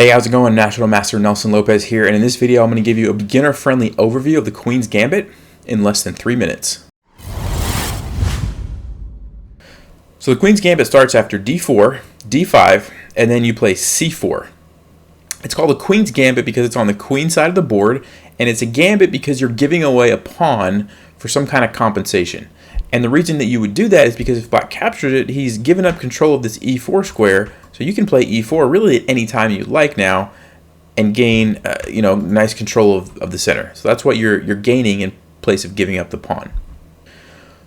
Hey, how's it going? National Master Nelson Lopez here, and in this video I'm going to give you a beginner-friendly overview of the Queen's Gambit in less than 3 minutes. So the Queen's Gambit starts after d4, d5, and then you play c4. It's called the Queen's Gambit because it's on the queen side of the board, and it's a gambit because you're giving away a pawn for some kind of compensation. And the reason that you would do that is because if black captures it, he's given up control of this e4 square, so you can play e4 really at any time you like now and gain nice control of the center. So that's what you're gaining in place of giving up the pawn.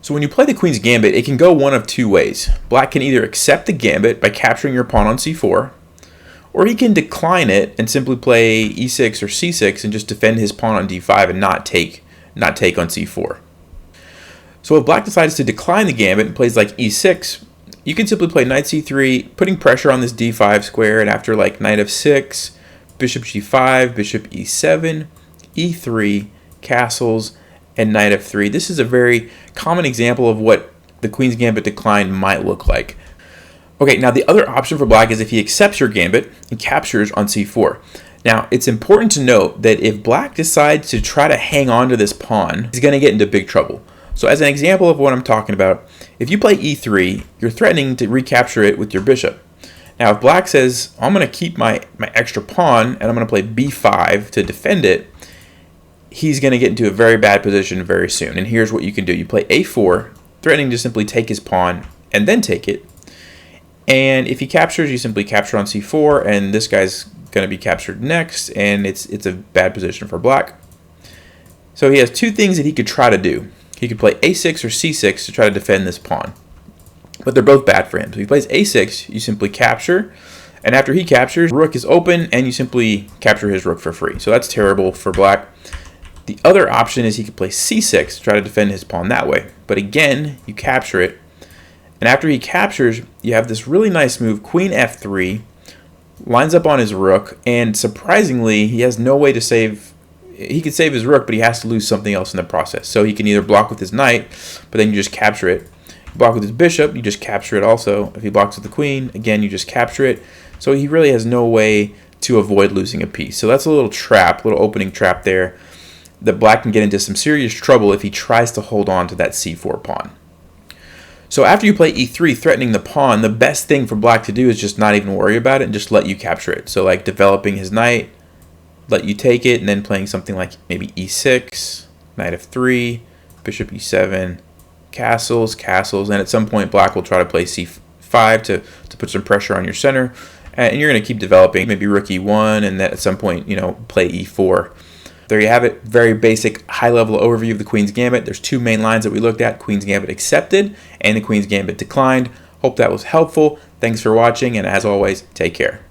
So when you play the Queen's Gambit, it can go one of two ways. Black can either accept the gambit by capturing your pawn on c4, or he can decline it and simply play e6 or c6 and just defend his pawn on d5 and not take on c4. So if black decides to decline the gambit and plays like e6, you can simply play knight c3, putting pressure on this d5 square, and after like knight f6, bishop g5, bishop e7, e3, castles, and knight f3. This is a very common example of what the Queen's Gambit decline might look like. Okay, now the other option for black is if he accepts your gambit and captures on c4. Now, it's important to note that if black decides to try to hang on to this pawn, he's going to get into big trouble. So as an example of what I'm talking about, if you play e3, you're threatening to recapture it with your bishop. Now, if black says, I'm going to keep my extra pawn and I'm going to play b5 to defend it, he's going to get into a very bad position very soon. And here's what you can do. You play a4, threatening to simply take his pawn and then take it. And if he captures, you simply capture on c4, and this guy's going to be captured next, and it's a bad position for black. So he has two things that he could try to do. He could play a6 or c6 to try to defend this pawn, but they're both bad for him. So if he plays a6, you simply capture, and after he captures, rook is open, and you simply capture his rook for free. So that's terrible for black. The other option is he could play c6 to try to defend his pawn that way, but again, you capture it, and after he captures, you have this really nice move, queen f3, lines up on his rook, and surprisingly, he has no way to save. He could save his rook, but he has to lose something else in the process. So he can either block with his knight, but then you just capture it. Block with his bishop, you just capture it also. If he blocks with the queen, again, you just capture it. So he really has no way to avoid losing a piece. So that's a little trap, little opening trap there, that black can get into some serious trouble if he tries to hold on to that c4 pawn. So after you play e3, threatening the pawn, the best thing for black to do is just not even worry about it and just let you capture it. So like developing his knight, let you take it, and then playing something like maybe e6, knight f3, bishop e7, castles, and at some point black will try to play c5 to put some pressure on your center, and you're going to keep developing, maybe rook e1, and then at some point, play e4. There you have it, very basic, high-level overview of the Queen's Gambit. There's two main lines that we looked at, Queen's Gambit accepted and the Queen's Gambit declined. Hope that was helpful. Thanks for watching, and as always, take care.